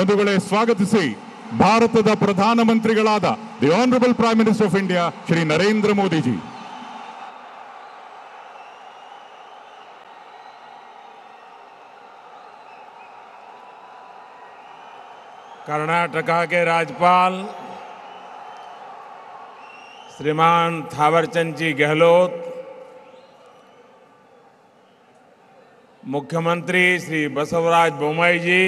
ಬಂಧುಗಳೇ, ಸ್ವಾಗತಿಸಿ ಭಾರತದ ಪ್ರಧಾನಮಂತ್ರಿಗಳಾದ the honourable prime minister of India Shri Narendra Modiji. Karnataka के राज्यपाल श्रीमान थावरचंद जी गहलोत, मुख्यमंत्री श्री बसवराज बोम्मई जी,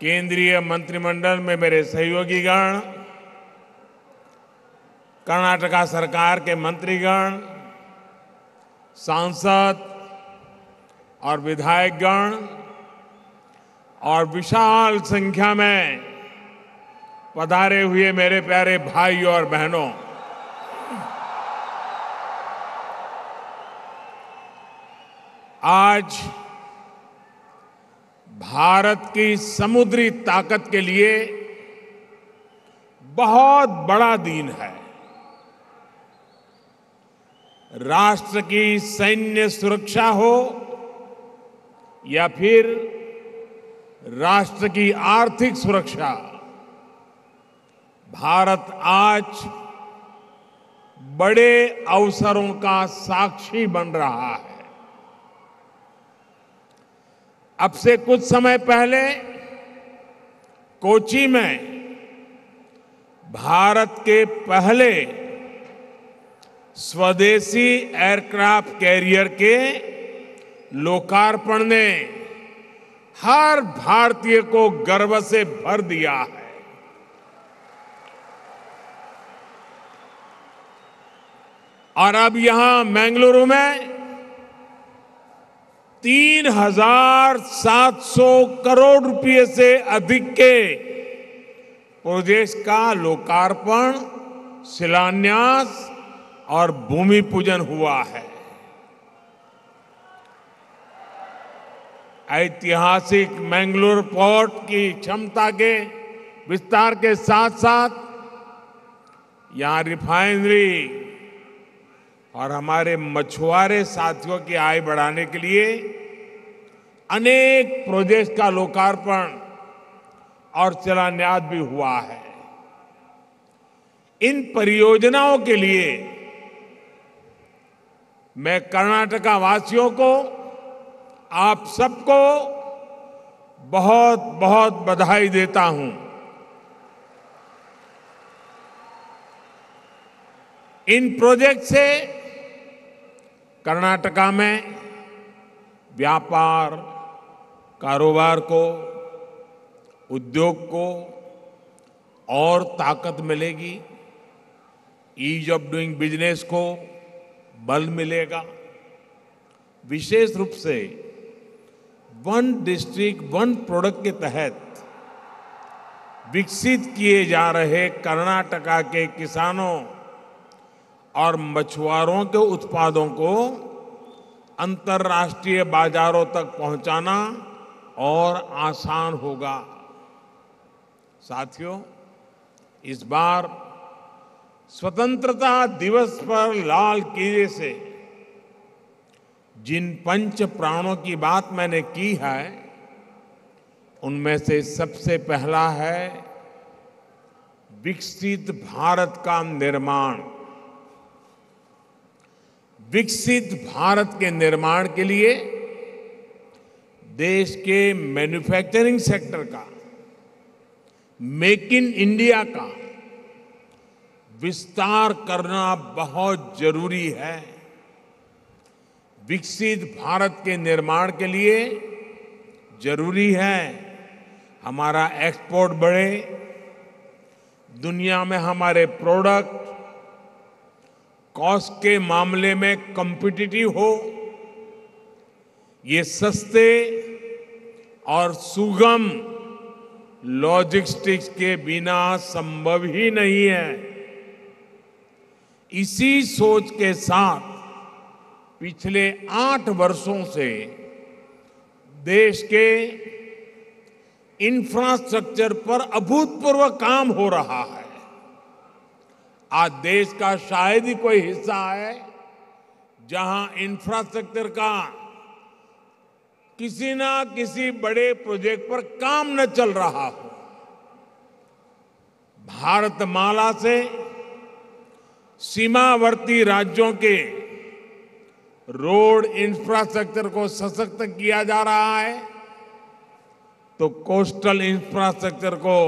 केंद्रीय मंत्रिमंडल में मेरे सहयोगीगण, कर्नाटका सरकार के मंत्रीगण, सांसद और विधायकगण और विशाल संख्या में पधारे हुए मेरे प्यारे भाइयों और बहनों, आज भारत की समुद्री ताकत के लिए बहुत बड़ा दिन है। राष्ट्र की सैन्य सुरक्षा हो या फिर राष्ट्र की आर्थिक सुरक्षा, भारत आज बड़े अवसरों का साक्षी बन रहा है। अब से कुछ समय पहले कोच्चि में भारत के पहले स्वदेशी एयरक्राफ्ट कैरियर के लोकार्पण ने हर भारतीय को गर्व से भर दिया है। और अब यहां बेंगलुरु में 3,700 करोड़ रुपए से अधिक के प्रोजेक्ट का लोकार्पण, शिलान्यास और भूमि पूजन हुआ है। ऐतिहासिक मैंगलोर पोर्ट की क्षमता के विस्तार के साथ साथ यहां रिफाइनरी और हमारे मछुआरे साथियों की आय बढ़ाने के लिए अनेक प्रोजेक्ट का लोकार्पण और शिलान्यास भी हुआ है। इन परियोजनाओं के लिए मैं कर्नाटका वासियों को, आप सबको बहुत बहुत बधाई देता हूं। इन प्रोजेक्ट से कर्नाटका में व्यापार, कारोबार को, उद्योग को और ताकत मिलेगी, ईज ऑफ डूइंग बिजनेस को बल मिलेगा। विशेष रूप से वन डिस्ट्रिक्ट वन प्रोडक्ट के तहत विकसित किए जा रहे कर्नाटका के किसानों और मछुआरों के उत्पादों को अंतर्राष्ट्रीय बाजारों तक पहुंचाना और आसान होगा। साथियों, इस बार स्वतंत्रता दिवस पर लाल किले से जिन पंच प्राणों की बात मैंने की है, उनमें से सबसे पहला है विकसित भारत का निर्माण। विकसित भारत के निर्माण के लिए देश के मैन्युफैक्चरिंग सेक्टर का, मेक इन इंडिया का विस्तार करना बहुत जरूरी है। विकसित भारत के निर्माण के लिए जरूरी है हमारा एक्सपोर्ट बढ़े, दुनिया में हमारे प्रोडक्ट कॉस्ट के मामले में कॉम्पिटिटिव हो, ये सस्ते और सुगम लॉजिस्टिक्स के बिना संभव ही नहीं है। इसी सोच के साथ पिछले 8 वर्षों से देश के इंफ्रास्ट्रक्चर पर अभूतपूर्व काम हो रहा है। आज देश का शायद ही कोई हिस्सा है जहां इंफ्रास्ट्रक्चर का किसी ना किसी बड़े प्रोजेक्ट पर काम न चल रहा हो। भारतमाला से सीमावर्ती राज्यों के रोड इंफ्रास्ट्रक्चर को सशक्त किया जा रहा है, तो कोस्टल इंफ्रास्ट्रक्चर को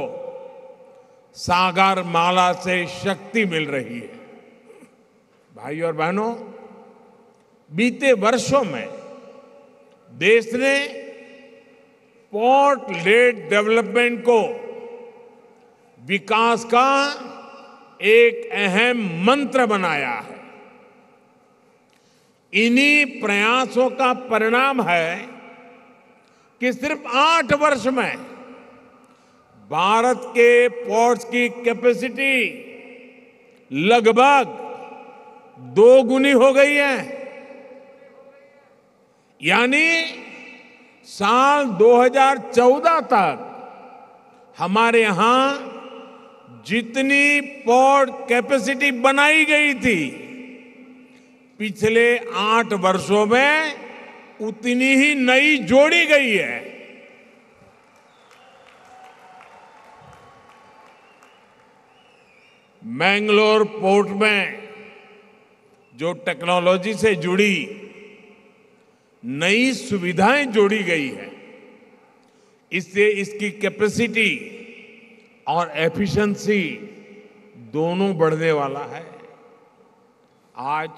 सागर माला से शक्ति मिल रही है। भाई और बहनों, बीते वर्षों में देश ने पोर्ट लेड डेवलपमेंट को विकास का एक अहम मंत्र बनाया है। इन्हीं प्रयासों का परिणाम है कि सिर्फ 8 वर्ष में भारत के पोर्ट्स की कैपेसिटी लगभग 2 गुनी हो गई है। यानी साल 2014 तक हमारे यहां जितनी पोर्ट कैपेसिटी बनाई गई थी, पिछले 8 वर्षों में उतनी ही नई जोड़ी गई है। मैंगलोर पोर्ट में जो टेक्नोलॉजी से जुड़ी नई सुविधाएं जोड़ी गई है, इससे इसकी कैपेसिटी और एफिशिएंसी दोनों बढ़ने वाला है। आज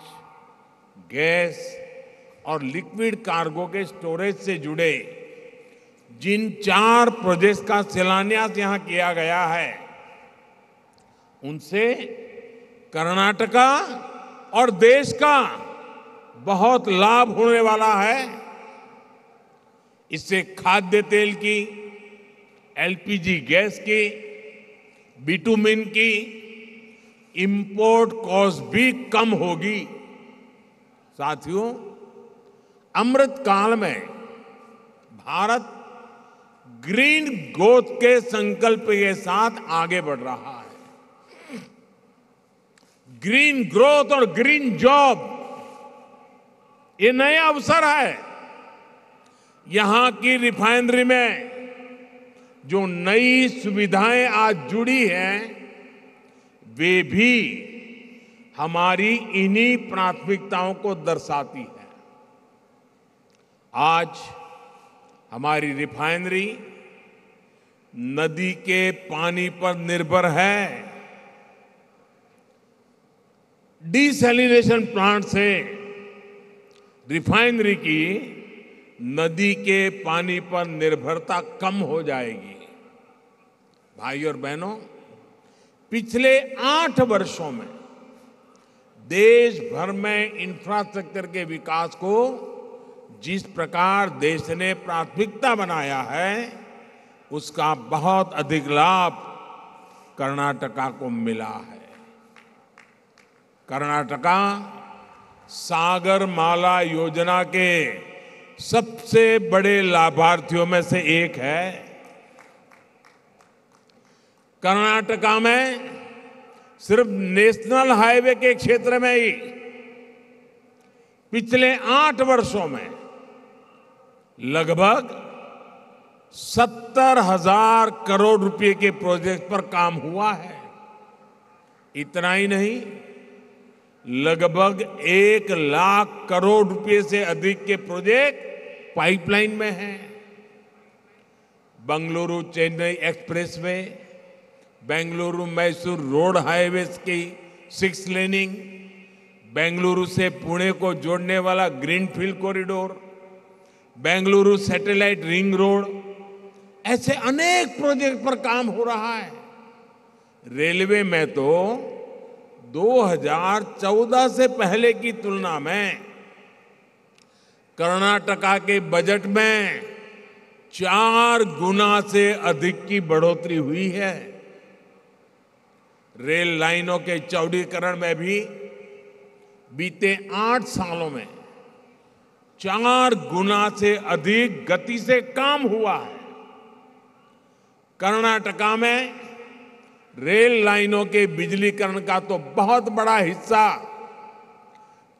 गैस और लिक्विड कार्गो के स्टोरेज से जुड़े जिन 4 प्रोजेक्ट्स का शिलान्यास यहां किया गया है, उनसे कर्नाटका और देश का बहुत लाभ होने वाला है। इससे खाद्य तेल की, एलपीजी गैस की, बिटुमिन की इंपोर्ट कॉस्ट भी कम होगी। साथियों, अमृत काल में भारत ग्रीन ग्रोथ के संकल्प के साथ आगे बढ़ रहा है। ग्रीन ग्रोथ और ग्रीन जॉब, ये नया अवसर है। यहां की रिफाइनरी में जो नई सुविधाएं आज जुड़ी हैं, वे भी हमारी इन्हीं प्राथमिकताओं को दर्शाती है। आज हमारी रिफाइनरी नदी के पानी पर निर्भर है। डिसैलिनेशन प्लांट से रिफाइनरी की नदी के पानी पर निर्भरता कम हो जाएगी। भाई और बहनों, पिछले 8 वर्षों में देश भर में इंफ्रास्ट्रक्चर के विकास को जिस प्रकार देश ने प्राथमिकता बनाया है, उसका बहुत अधिक लाभ कर्नाटका को मिला है। कर्नाटका सागर माला योजना के सबसे बड़े लाभार्थियों में से एक है। कर्नाटका में सिर्फ नेशनल हाईवे के क्षेत्र में ही पिछले 8 वर्षों में लगभग 70,000 करोड़ रुपए के प्रोजेक्ट पर काम हुआ है। इतना ही नहीं, लगभग 1 लाख करोड़ रुपए से अधिक के प्रोजेक्ट पाइपलाइन में हैं। Bengaluru Chennai expressway, Bengaluru Mysore road highway की 6 लेनिंग, बेंगलुरु से पुणे को जोड़ने वाला greenfield corridor, Bengaluru satellite ring road, ऐसे अनेक प्रोजेक्ट पर काम हो रहा है। रेलवे में तो 2014 से पहले की तुलना में कर्नाटका के बजट में 4 गुना से अधिक की बढ़ोतरी हुई है। रेल लाइनों के चौड़ीकरण में भी बीते 8 सालों में 4 गुना से अधिक गति से काम हुआ है। कर्नाटका में रेल लाइनों के बिजलीकरण का तो बहुत बड़ा हिस्सा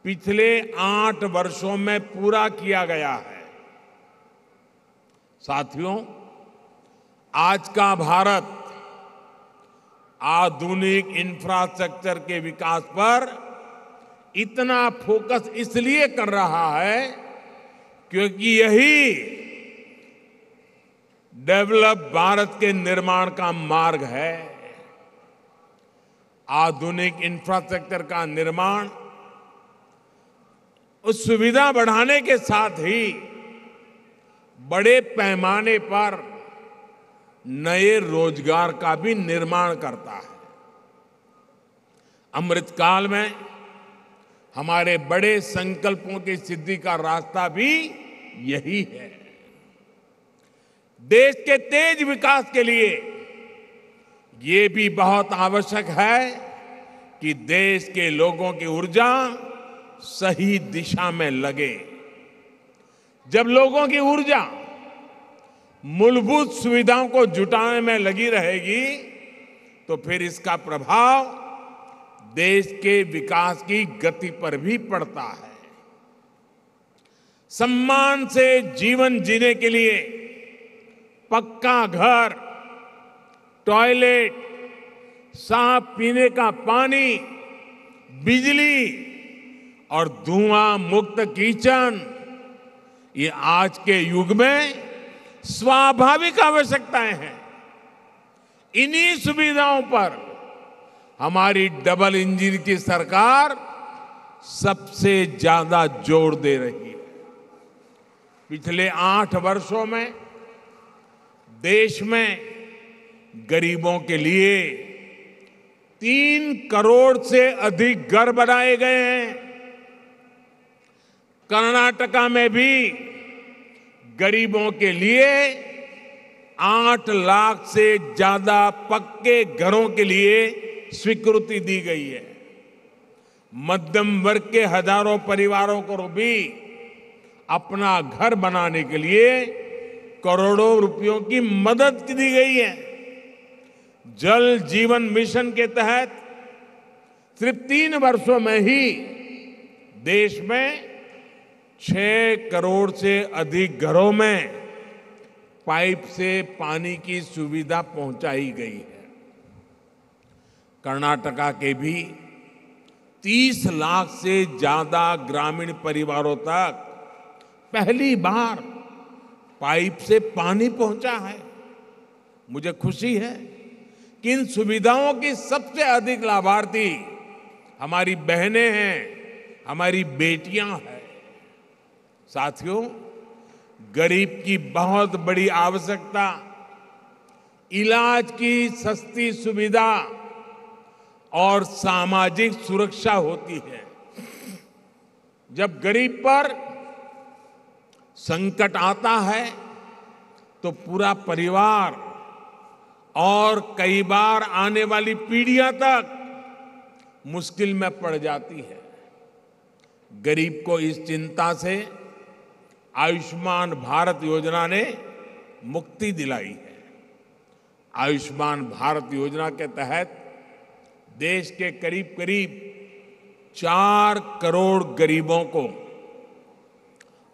पिछले 8 वर्षों में पूरा किया गया है। साथियों, आज का भारत आधुनिक इंफ्रास्ट्रक्चर के विकास पर इतना फोकस इसलिए कर रहा है क्योंकि यही डेवलप भारत के निर्माण का मार्ग है। आधुनिक इंफ्रास्ट्रक्चर का निर्माण उस सुविधा बढ़ाने के साथ ही बड़े पैमाने पर नए रोजगार का भी निर्माण करता है। अमृतकाल में हमारे बड़े संकल्पों की सिद्धि का रास्ता भी यही है। देश के तेज विकास के लिए ये भी बहुत आवश्यक है कि देश के लोगों की ऊर्जा सही दिशा में लगे। जब लोगों की ऊर्जा मूलभूत सुविधाओं को जुटाने में लगी रहेगी तो फिर इसका प्रभाव देश के विकास की गति पर भी पड़ता है। सम्मान से जीवन जीने के लिए पक्का घर, टॉयलेट, साफ पीने का पानी, बिजली और धुआं मुक्त किचन, ये आज के युग में स्वाभाविक आवश्यकताएं हैं। इन्हीं सुविधाओं पर हमारी डबल इंजन की सरकार सबसे ज्यादा जोर दे रही है। पिछले 8 वर्षों में देश में गरीबों के लिए 3 करोड़ से अधिक घर बनाए गए हैं। कर्नाटका में भी गरीबों के लिए 8 लाख से ज्यादा पक्के घरों के लिए स्वीकृति दी गई है। मध्यम वर्ग के हजारों परिवारों को भी अपना घर बनाने के लिए करोड़ों रुपयों की मदद दी गई है। जल जीवन मिशन के तहत सिर्फ 3 वर्षों में ही देश में 6 करोड़ से अधिक घरों में पाइप से पानी की सुविधा पहुंचाई गई है। कर्नाटका के भी 30 लाख से ज्यादा ग्रामीण परिवारों तक पहली बार पाइप से पानी पहुंचा है। मुझे खुशी है कि इन सुविधाओं की सबसे अधिक लाभार्थी हमारी बहनें हैं, हमारी बेटियां हैं। साथियों, गरीब की बहुत बड़ी आवश्यकता इलाज की सस्ती सुविधा और सामाजिक सुरक्षा होती है। जब गरीब पर संकट आता है तो पूरा परिवार और कई बार आने वाली पीढ़ियां तक मुश्किल में पड़ जाती है। गरीब को इस चिंता से आयुष्मान भारत योजना ने मुक्ति दिलाई है। आयुष्मान भारत योजना के तहत देश के करीब करीब 4 करोड़ गरीबों को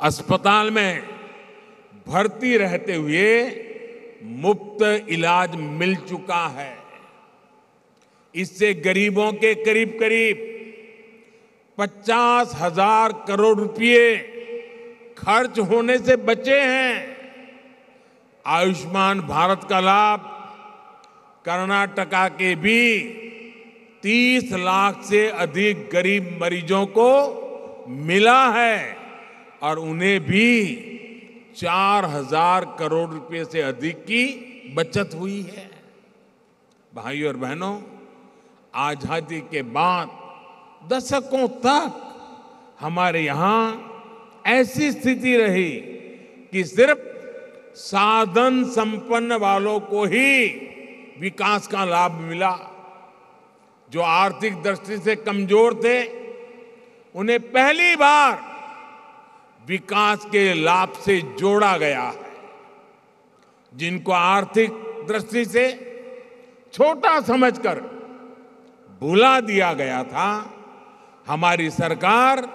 अस्पताल में भर्ती रहते हुए मुफ्त इलाज मिल चुका है। इससे गरीबों के करीब करीब 50,000 करोड़ रुपए खर्च होने से बचे हैं। आयुष्मान भारत का लाभ कर्नाटका के भी 30 लाख से अधिक गरीब मरीजों को मिला है और उन्हें भी 4,000 करोड़ रुपए से अधिक की बचत हुई है। भाइयों और बहनों, आजादी के बाद दशकों तक हमारे यहां ऐसी स्थिति रही कि सिर्फ साधन संपन्न वालों को ही विकास का लाभ मिला। जो आर्थिक दृष्टि से कमजोर थे उन्हें पहली बार विकास के लाभ से जोड़ा गया है। जिनको आर्थिक दृष्टि से छोटा समझकर भुला दिया गया था, हमारी सरकार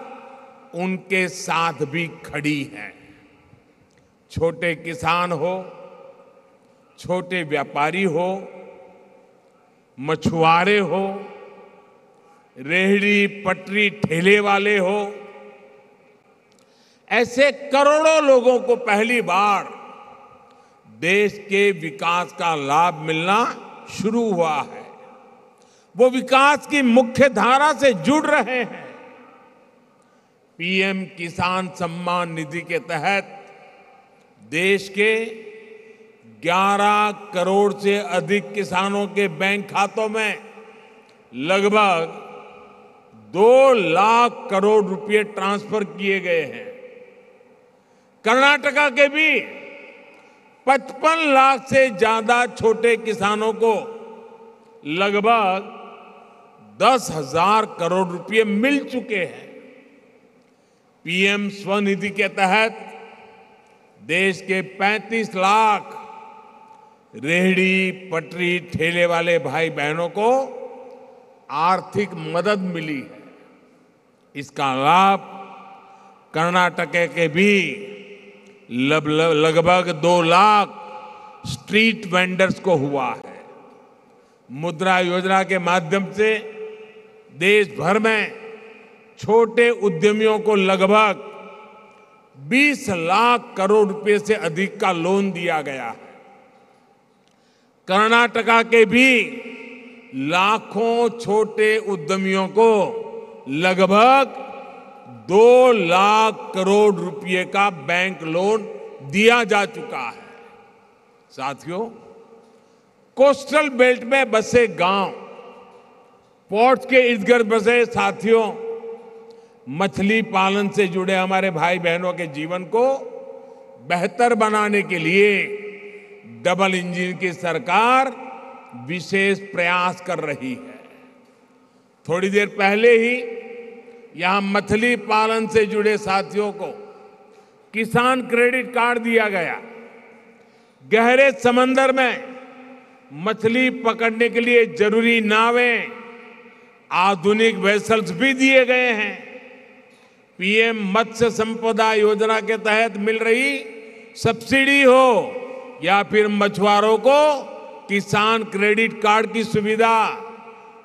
उनके साथ भी खड़ी है। छोटे किसान हो, छोटे व्यापारी हो, मछुआरे हो, रेहड़ी पटरी ठेले वाले हो, ऐसे करोड़ों लोगों को पहली बार देश के विकास का लाभ मिलना शुरू हुआ है। वो विकास की मुख्य धारा से जुड़ रहे हैं। पीएम किसान सम्मान निधि के तहत देश के 11 करोड़ से अधिक किसानों के बैंक खातों में लगभग 2 लाख करोड़ रुपए ट्रांसफर किए गए हैं। कर्नाटका के भी 55 लाख से ज्यादा छोटे किसानों को लगभग 10,000 करोड़ रुपए मिल चुके हैं। पीएम स्वनिधि के तहत देश के 35 लाख रेहड़ी पटरी ठेले वाले भाई बहनों को आर्थिक मदद मिली है। इसका लाभ कर्नाटक के भी लगभग 2 लाख स्ट्रीट वेंडर्स को हुआ है। मुद्रा योजना के माध्यम से देश भर में छोटे उद्यमियों को लगभग 20 लाख करोड़ रुपए से अधिक का लोन दिया गया है। कर्नाटका के भी लाखों छोटे उद्यमियों को लगभग 2 लाख करोड़ रुपए का बैंक लोन दिया जा चुका है। साथियों, कोस्टल बेल्ट में बसे गांव, पोर्ट्स के इर्द गिर्द बसे साथियों, मछली पालन से जुड़े हमारे भाई बहनों के जीवन को बेहतर बनाने के लिए डबल इंजन की सरकार विशेष प्रयास कर रही है। थोड़ी देर पहले ही यहां मछली पालन से जुड़े साथियों को किसान क्रेडिट कार्ड दिया गया। गहरे समंदर में मछली पकड़ने के लिए जरूरी नावें, आधुनिक वेसल्स भी दिए गए हैं। पीएम मत्स्य संपदा योजना के तहत मिल रही सब्सिडी हो या फिर मछुआरों को किसान क्रेडिट कार्ड की सुविधा,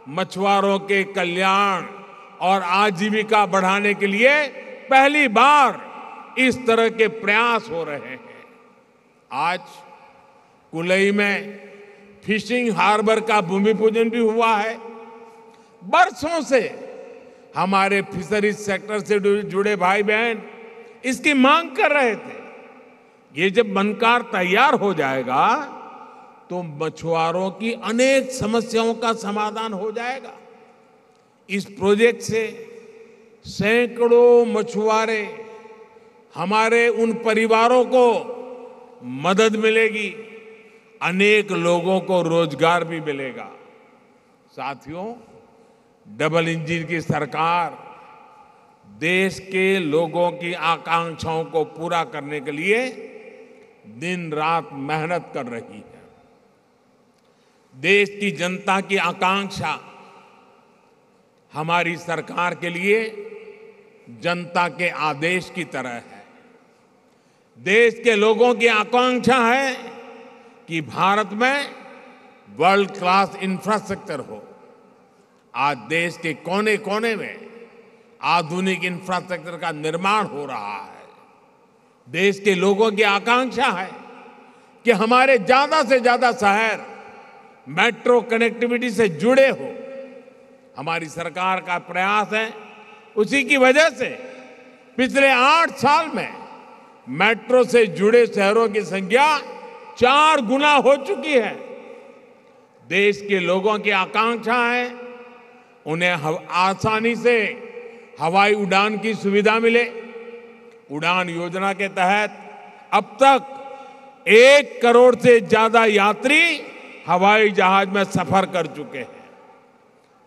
मछुआरों के कल्याण और आजीविका बढ़ाने के लिए पहली बार इस तरह के प्रयास हो रहे हैं। आज कुलई में फिशिंग हार्बर का भूमि पूजन भी हुआ है। बरसों से हमारे फिशरीज सेक्टर से जुड़े भाई बहन इसकी मांग कर रहे थे। ये जब बनकर तैयार हो जाएगा तो मछुआरों की अनेक समस्याओं का समाधान हो जाएगा। इस प्रोजेक्ट से सैकड़ों मछुआरे, हमारे उन परिवारों को मदद मिलेगी, अनेक लोगों को रोजगार भी मिलेगा। साथियों, डबल इंजन की सरकार देश के लोगों की आकांक्षाओं को पूरा करने के लिए दिन रात मेहनत कर रही है। देश की जनता की आकांक्षा हमारी सरकार के लिए जनता के आदेश की तरह है। देश के लोगों की आकांक्षा है कि भारत में वर्ल्ड क्लास इंफ्रास्ट्रक्चर हो। आज देश के कोने कोने में आधुनिक इंफ्रास्ट्रक्चर का निर्माण हो रहा है। देश के लोगों की आकांक्षा है कि हमारे ज्यादा से ज्यादा शहर मेट्रो कनेक्टिविटी से जुड़े हो। हमारी सरकार का प्रयास है, उसी की वजह से पिछले 8 साल में मेट्रो से जुड़े शहरों की संख्या 4 गुना हो चुकी है। देश के लोगों की आकांक्षा है उन्हें आसानी से हवाई उड़ान की सुविधा मिले। उड़ान योजना के तहत अब तक 1 करोड़ से ज्यादा यात्री हवाई जहाज में सफर कर चुके हैं।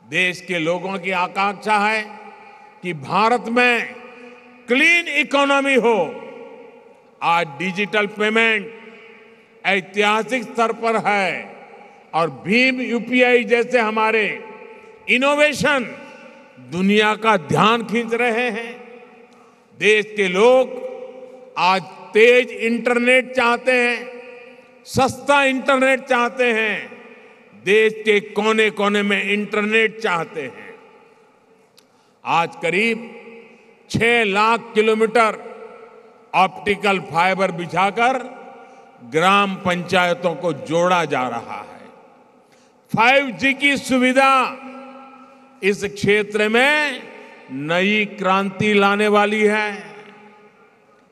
देश के लोगों की आकांक्षा है कि भारत में क्लीन इकोनॉमी हो। आज डिजिटल पेमेंट ऐतिहासिक स्तर पर है और भीम यूपीआई जैसे हमारे इनोवेशन दुनिया का ध्यान खींच रहे हैं। देश के लोग आज तेज इंटरनेट चाहते हैं, सस्ता इंटरनेट चाहते हैं, देश के कोने कोने में इंटरनेट चाहते हैं। आज करीब 6 लाख किलोमीटर ऑप्टिकल फाइबर बिछाकर ग्राम पंचायतों को जोड़ा जा रहा है। 5G की सुविधा इस क्षेत्र में नई क्रांति लाने वाली है।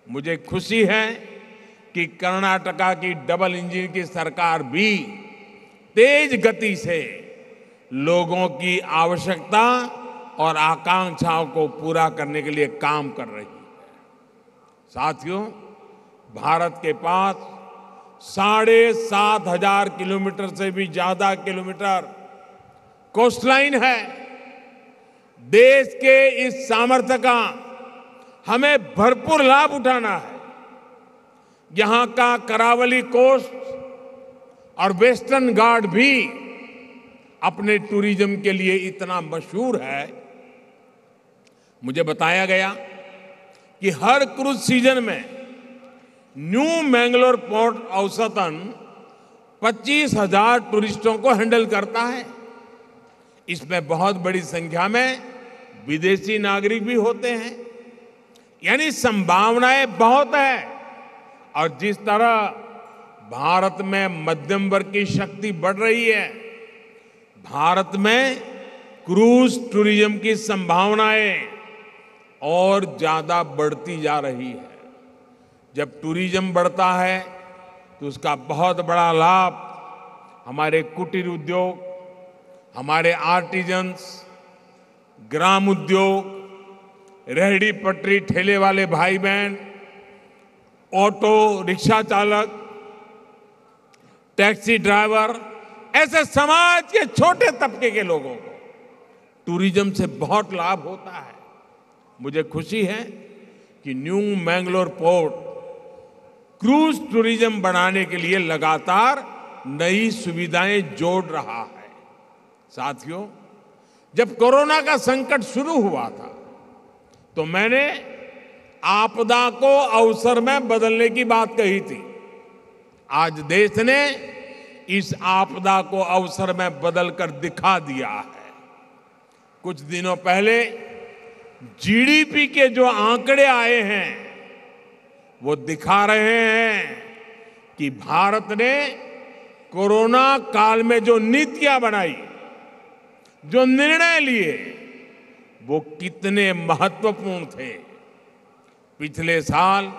मुझे खुशी है कि कर्नाटका की डबल इंजन की सरकार भी तेज गति से लोगों की आवश्यकता और आकांक्षाओं को पूरा करने के लिए काम कर रही है। साथियों, भारत के पास 7,500 किलोमीटर से भी ज्यादा किलोमीटर कोस्टलाइन है। देश के इस सामर्थ्य का हमें भरपूर लाभ उठाना है। यहां का करावली कोस्ट और वेस्टर्न घाट भी अपने टूरिज्म के लिए इतना मशहूर है। मुझे बताया गया कि हर क्रूज सीजन में न्यू मैंगलोर पोर्ट औसतन 25,000 टूरिस्टों को हैंडल करता है। इसमें बहुत बड़ी संख्या में विदेशी नागरिक भी होते हैं। यानी संभावनाएं बहुत है। और जिस तरह भारत में मध्यम वर्ग की शक्ति बढ़ रही है, भारत में क्रूज टूरिज्म की संभावनाएं और ज्यादा बढ़ती जा रही है। जब टूरिज्म बढ़ता है तो उसका बहुत बड़ा लाभ हमारे कुटीर उद्योग, हमारे आर्टिजन्स, ग्राम उद्योग, रेहड़ी पटरी ठेले वाले भाई बहन, ऑटो रिक्शा चालक, टैक्सी ड्राइवर, ऐसे समाज के छोटे तबके के लोगों को टूरिज्म से बहुत लाभ होता है। मुझे खुशी है कि new Mangalore port cruise tourism बढ़ाने के लिए लगातार नई सुविधाएं जोड़ रहा है। साथियों, जब कोरोना का संकट शुरू हुआ था तो मैंने आपदा को अवसर में बदलने की बात कही थी। आज देश ने इस आपदा को अवसर में बदलकर दिखा दिया है। कुछ दिनों पहले जीडीपी के जो आंकड़े आए हैं वो दिखा रहे हैं कि भारत ने कोरोना काल में जो नीतियां बनाई, जो निर्णय लिए, वो कितने महत्वपूर्ण थे। पिछले साल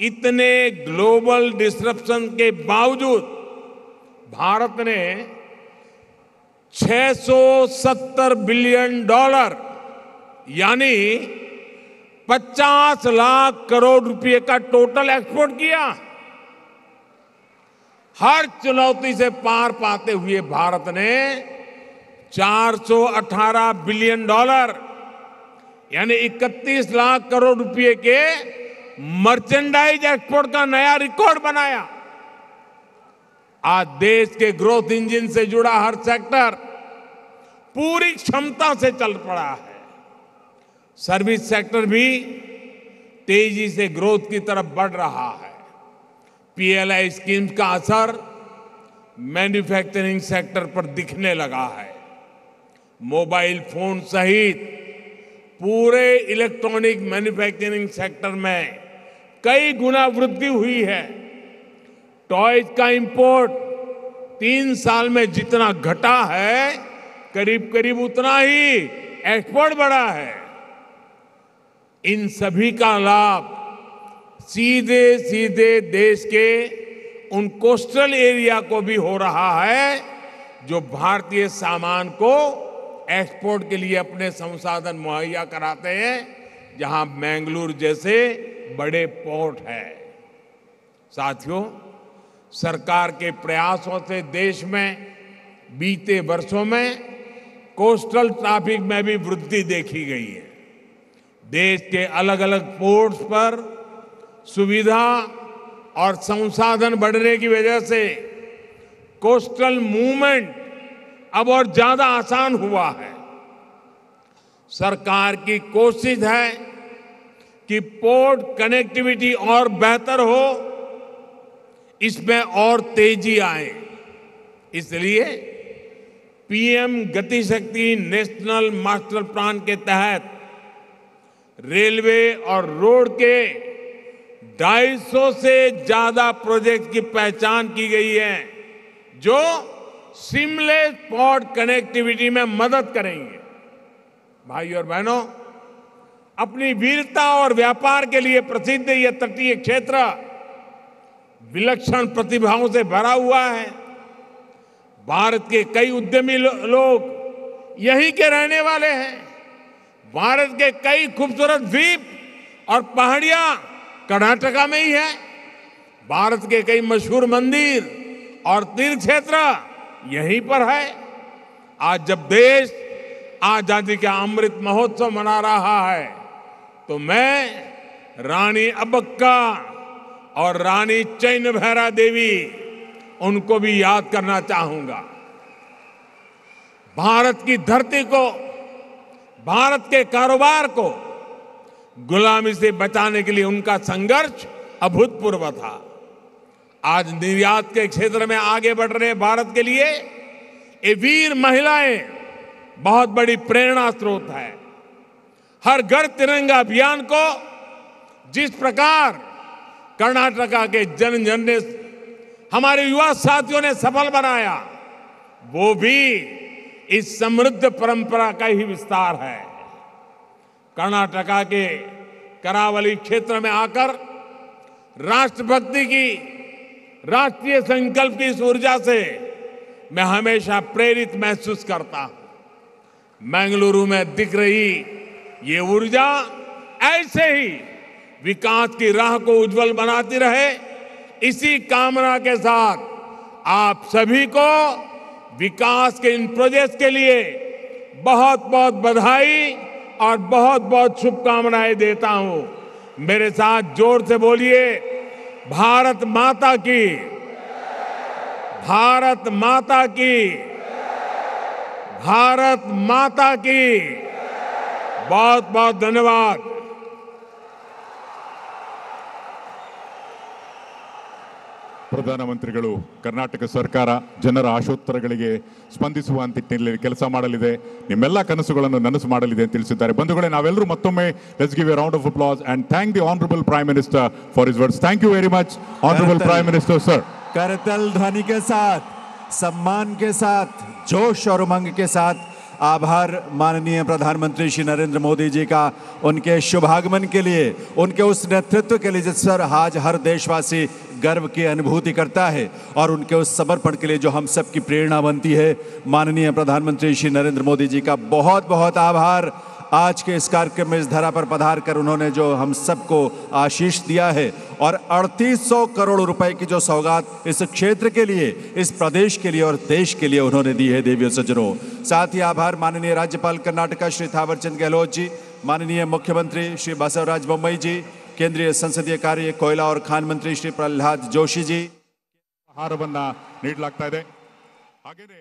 इतने ग्लोबल डिसरप्शन के बावजूद भारत ने $670 बिलियन यानी 50 लाख करोड़ रुपए का टोटल एक्सपोर्ट किया। हर चुनौती से पार पाते हुए भारत ने $418 बिलियन यानी 31 लाख करोड़ रुपए के मर्चेंडाइज एक्सपोर्ट का नया रिकॉर्ड बनाया। आज देश के ग्रोथ इंजन से जुड़ा हर सेक्टर पूरी क्षमता से चल पड़ा है। सर्विस सेक्टर भी तेजी से ग्रोथ की तरफ बढ़ रहा है। पीएलआई स्कीम्स का असर मैन्युफैक्चरिंग सेक्टर पर दिखने लगा है। मोबाइल फोन सहित पूरे इलेक्ट्रॉनिक मैन्युफैक्चरिंग सेक्टर में कई गुना वृद्धि हुई है। टॉयज का इंपोर्ट 3 साल में जितना घटा है, करीब करीब उतना ही एक्सपोर्ट बढ़ा है। इन सभी का लाभ सीधे सीधे देश के उन कोस्टल एरिया को भी हो रहा है जो भारतीय सामान को एक्सपोर्ट के लिए अपने संसाधन मुहैया कराते हैं, जहां मैंगलोर जैसे बड़े पोर्ट है। साथियों, सरकार के प्रयासों से देश में बीते वर्षों में कोस्टल ट्रैफिक में भी वृद्धि देखी गई है। देश के अलग अलग पोर्ट्स पर सुविधा और संसाधन बढ़ने की वजह से कोस्टल मूवमेंट अब और ज्यादा आसान हुआ है। सरकार की कोशिश है कि पोर्ट कनेक्टिविटी और बेहतर हो, इसमें और तेजी आए। इसलिए पीएम गति शक्ति नेशनल मास्टर प्लान के तहत रेलवे और रोड के 250 से ज्यादा प्रोजेक्ट की पहचान की गई है, जो सीमलेस पोर्ट कनेक्टिविटी में मदद करेंगे। भाई और बहनों, अपनी वीरता और व्यापार के लिए प्रसिद्ध यह तटीय क्षेत्र विलक्षण प्रतिभाओं से भरा हुआ है। भारत के कई उद्यमी लोग यहीं के रहने वाले हैं। भारत के कई खूबसूरत द्वीप और पहाड़ियां कर्नाटका में ही है। भारत के कई मशहूर मंदिर और तीर्थ क्षेत्र यहीं पर है। आज जब देश आजादी का अमृत महोत्सव मना रहा है, तो मैं रानी अब्बक्का और रानी चैन भैरा देवी, उनको भी याद करना चाहूंगा। भारत की धरती को, भारत के कारोबार को गुलामी से बचाने के लिए उनका संघर्ष अभूतपूर्व था। आज निर्यात के क्षेत्र में आगे बढ़ रहे भारत के लिए ये वीर महिलाएं बहुत बड़ी प्रेरणा स्रोत है। हर घर तिरंगा अभियान को जिस प्रकार कर्नाटका के जन जन ने, हमारे युवा साथियों ने सफल बनाया, वो भी इस समृद्ध परंपरा का ही विस्तार है। कर्नाटका के करावली क्षेत्र में आकर राष्ट्रभक्ति की, राष्ट्रीय संकल्प की इस ऊर्जा से मैं हमेशा प्रेरित महसूस करता हूं। बेंगलुरु में दिख रही ये ऊर्जा ऐसे ही विकास की राह को उज्जवल बनाती रहे, इसी कामना के साथ आप सभी को विकास के इन प्रोजेक्ट्स के लिए बहुत बहुत बधाई और बहुत बहुत शुभकामनाएं देता हूं। मेरे साथ जोर से बोलिए, भारत माता की, भारत माता की, भारत माता की। बहुत बहुत धन्यवाद। ಪ್ರಧಾನಮಂತ್ರಿಗಳು ಕರ್ನಾಟಕ ಸರ್ಕಾರ ಜನರ ಆಶೋತ್ತರಗಳಿಗೆ ಸ್ಪಂದಿಸುವ ನಿಟ್ಟಿನಲ್ಲಿ ಕೆಲಸ ಮಾಡಲಿದೆ, ನಿಮ್ಮೆಲ್ಲ ಕನಸುಗಳನ್ನು ನನಸು ಮಾಡಲಿದೆ ಅಂತ ತಿಳಿಸಿದ್ದಾರೆ. ಬಂಧುಗಳೇ, ನಾವೆಲ್ಲರೂ ಮತ್ತೊಮ್ಮೆ let's give a round of applause and thank the honourable prime minister for his words. Thank you very much honourable prime minister sir. करतल ध्वनि के साथ, सम्मान के साथ, जोश और उमंग के साथ आभार माननीय प्रधानमंत्री श्री नरेंद्र मोदी जी का, उनके शुभागमन के लिए, उनके उस नेतृत्व के लिए जिस पर आज हर देशवासी गर्व की अनुभूति करता है, और उनके उस समर्पण के लिए जो हम सब की प्रेरणा बनती है। माननीय प्रधानमंत्री श्री नरेंद्र मोदी जी का बहुत बहुत आभार। आज के इस कार्यक्रम में इस धरा पर पधार कर उन्होंने जो हम सबको आशीष दिया है, और 3800 करोड़ रुपए की जो सौगात इस क्षेत्र के लिए, इस प्रदेश के लिए और देश के लिए उन्होंने दी है, देवियों सज्जनों। साथ ही आभार माननीय राज्यपाल कर्नाटका श्री थावरचंद गहलोत जी, माननीय मुख्यमंत्री श्री बसवराज बोम्मई जी, केंद्रीय संसदीय कार्य, कोयला और खान मंत्री श्री प्रहलाद जोशी जी. ಆಹಾರವನ್ನ ನೀಡಲಾಗ್ತಾ ಇದೆ. ಹಾಗೇನೇ